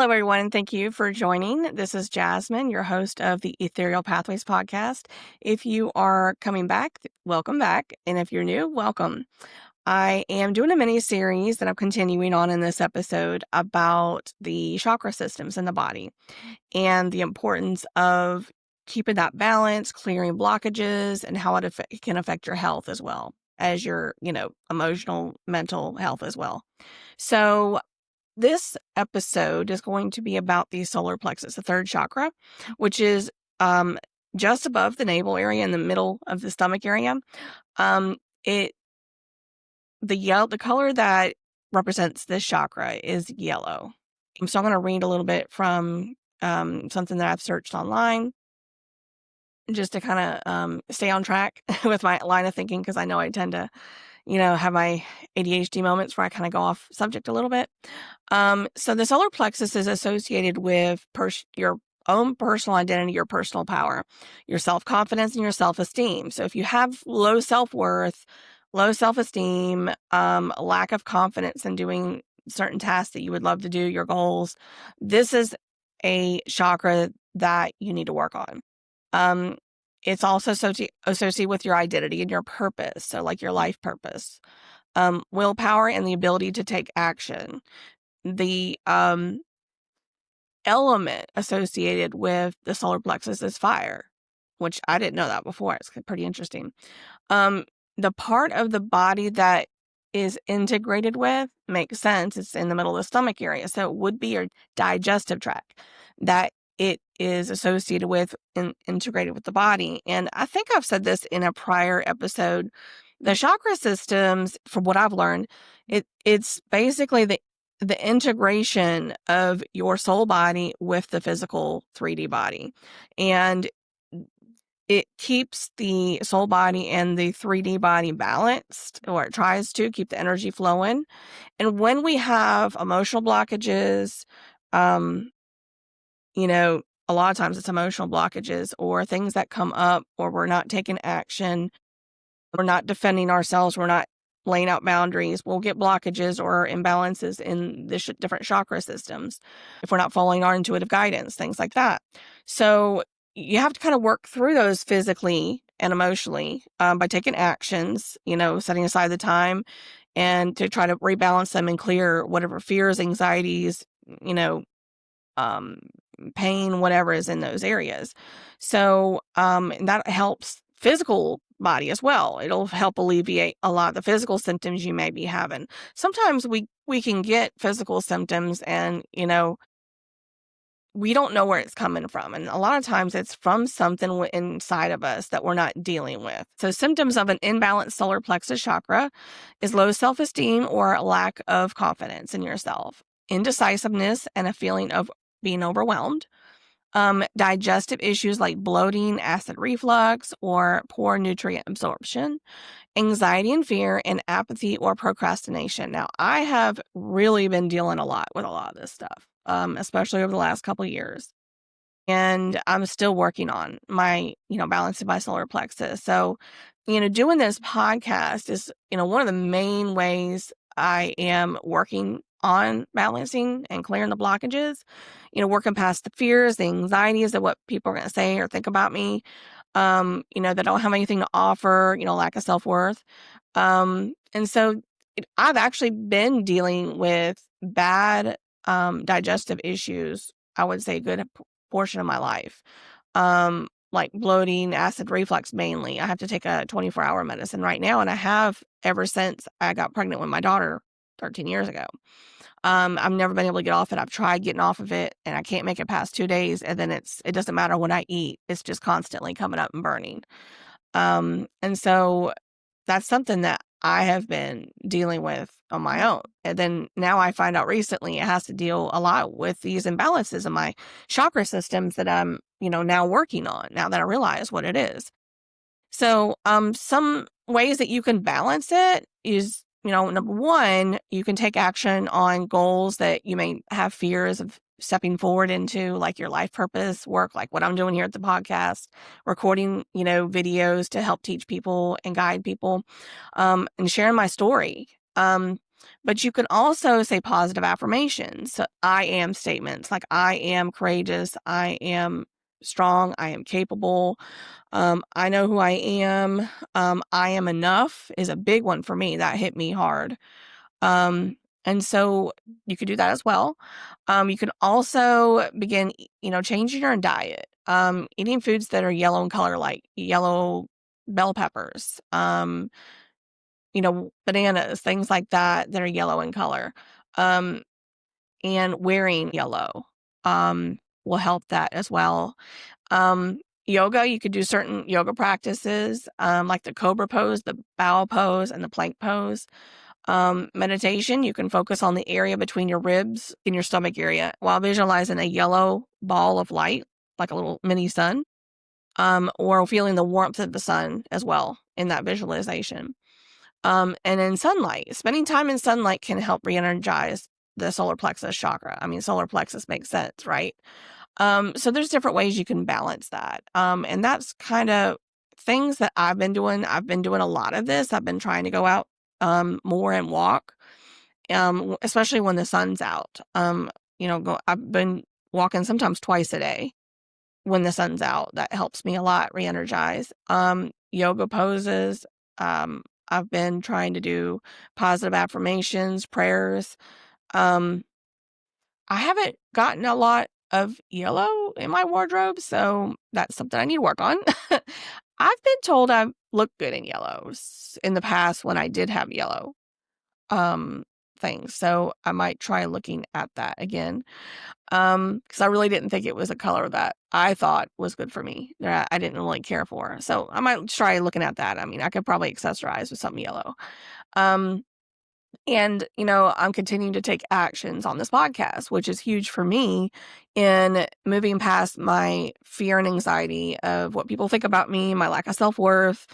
Hello, everyone, and thank you for joining. This is Jasmine, your host of the Ethereal Pathways podcast. If you are coming back, welcome back. And if you're new, welcome. I am doing a mini series that I'm continuing on in this episode about the chakra systems in the body and the importance of keeping that balance, clearing blockages, and how it can affect your health as well as your, emotional, mental health as well. So, this episode is going to be about the solar plexus, the third chakra, which is just above the navel area in the middle of the stomach area. The color that represents this chakra is yellow. So I'm going to read a little bit from something that I've searched online just to kind of stay on track with my line of thinking, because I know I tend to have my ADHD moments where I kind of go off subject a little bit. So the solar plexus is associated with your own personal identity, your personal power, your self-confidence, and your self-esteem. So if you have low self-worth, low self-esteem, lack of confidence in doing certain tasks that you would love to do, your goals, this is a chakra that you need to work on. It's also associated with your identity and your purpose. So like your life purpose, willpower, and the ability to take action. The element associated with the solar plexus is fire, which I didn't know that before. It's pretty interesting. The part of the body that is integrated with makes sense. It's in the middle of the stomach area. So it would be your digestive tract that it is associated with and integrated with the body. And I think I've said this in a prior episode. The chakra systems, from what I've learned, it's basically the integration of your soul body with the physical 3D body. And it keeps the soul body and the 3D body balanced, or it tries to keep the energy flowing. And when we have emotional blockages, a lot of times it's emotional blockages or things that come up, or we're not taking action, we're not defending ourselves, we're not laying out boundaries, we'll get blockages or imbalances in the different chakra systems if we're not following our intuitive guidance, things like that. So you have to kind of work through those physically and emotionally by taking actions, setting aside the time and to try to rebalance them and clear whatever fears, anxieties, pain, whatever is in those areas. So that helps physical body as well. It'll help alleviate a lot of the physical symptoms you may be having. Sometimes we can get physical symptoms and, we don't know where it's coming from. And a lot of times it's from something inside of us that we're not dealing with. So symptoms of an imbalanced solar plexus chakra is low self-esteem or a lack of confidence in yourself, indecisiveness, and a feeling of being overwhelmed. Digestive issues like bloating, acid reflux, or poor nutrient absorption, anxiety and fear, and apathy or procrastination. Now, I have really been dealing a lot with a lot of this stuff, especially over the last couple of years. And I'm still working on my, balancing my solar plexus. So, doing this podcast is, one of the main ways I am working on balancing and clearing the blockages, working past the fears, the anxieties of what people are going to say or think about me, that don't have anything to offer, lack of self-worth. And so I've actually been dealing with bad digestive issues, I would say a good portion of my life. Like bloating, acid reflux mainly. I have to take a 24-hour medicine right now, and I have ever since I got pregnant with my daughter 13 years ago. I've never been able to get off it. I've tried getting off of it, and I can't make it past 2 days, and then it doesn't matter what I eat. It's just constantly coming up and burning. And so that's something that I have been dealing with on my own. And then now I find out recently it has to deal a lot with these imbalances in my chakra systems that I'm, now working on, now that I realize what it is. So, some ways that you can balance it is, number one, you can take action on goals that you may have fears of stepping forward into, like your life purpose work, like what I'm doing here at the podcast, recording, videos to help teach people and guide people, and sharing my story. But you can also say positive affirmations. So I am statements like I am courageous, I am strong, I am capable, I know who I am, I am enough is a big one for me. That hit me hard. And so you could do that as well. You can also begin, changing your diet. Eating foods that are yellow in color, like yellow bell peppers, bananas, things like that are yellow in color. Um, and wearing yellow, will help that as well. Um, Yoga, you could do certain yoga practices, like the cobra pose, the bow pose, and the plank pose. Meditation, you can focus on the area between your ribs in your stomach area while visualizing a yellow ball of light, like a little mini sun, or feeling the warmth of the sun as well in that visualization. And in sunlight, spending time in sunlight can help re-energize the solar plexus chakra. I mean, solar plexus makes sense, right? So there's different ways you can balance that. And that's kind of things that I've been doing. I've been doing a lot of this. I've been trying to go out more and walk, especially when the sun's out. I've been walking sometimes twice a day when the sun's out. That helps me a lot re-energize. Yoga poses. I've been trying to do positive affirmations, prayers. Um, I haven't gotten a lot of yellow in my wardrobe, so that's something I need to work on. I've been told I look good in yellows in the past when I did have yellow um things. So I might try looking at that again. Because I really didn't think it was a color that I thought was good for me, that I didn't really care for. So I might try looking at that. I mean, I could probably accessorize with something yellow. Um, and, I'm continuing to take actions on this podcast, which is huge for me in moving past my fear and anxiety of what people think about me, my lack of self-worth,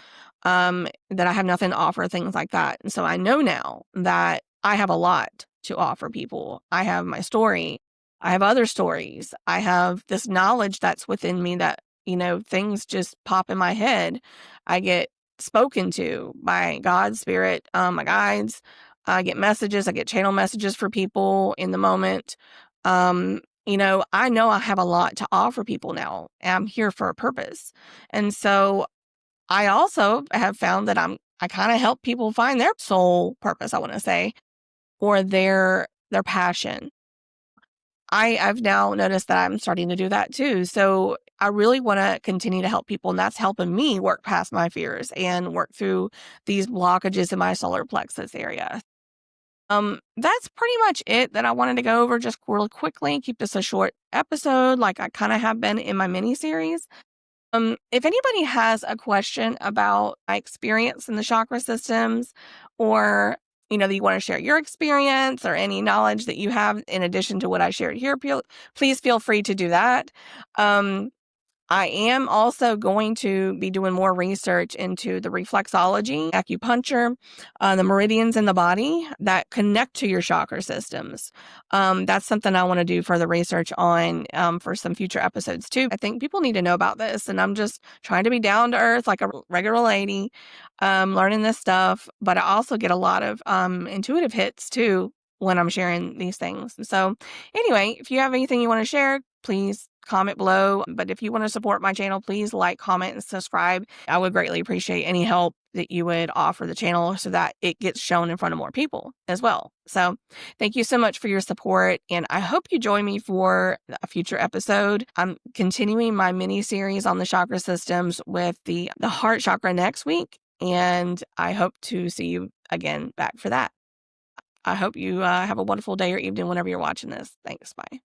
that I have nothing to offer, things like that. And so I know now that I have a lot to offer people. I have my story. I have other stories. I have this knowledge that's within me that, things just pop in my head. I get spoken to by God, spirit, my guides. I get messages, I get channel messages for people in the moment. I know I have a lot to offer people now. And I'm here for a purpose. And so I also have found that I kind of help people find their soul purpose, I want to say, or their passion. I've now noticed that I'm starting to do that too. So I really want to continue to help people, and that's helping me work past my fears and work through these blockages in my solar plexus area. That's pretty much it that I wanted to go over just really quickly. Keep this a short episode, like I kind of have been in my mini series. If anybody has a question about my experience in the chakra systems, or that you want to share your experience or any knowledge that you have in addition to what I shared here, please feel free to do that. I am also going to be doing more research into the reflexology, acupuncture, the meridians in the body that connect to your chakra systems. That's something I want to do further research on for some future episodes too. I think people need to know about this, and I'm just trying to be down to earth like a regular lady, learning this stuff. But I also get a lot of intuitive hits too when I'm sharing these things. So anyway, if you have anything you want to share, please comment below. But if you want to support my channel, please like, comment, and subscribe. I would greatly appreciate any help that you would offer the channel so that it gets shown in front of more people as well. So thank you so much for your support, and I hope you join me for a future episode. I'm continuing my mini series on the chakra systems with the heart chakra next week, and I hope to see you again back for that. I hope you have a wonderful day or evening whenever you're watching this. Thanks. Bye.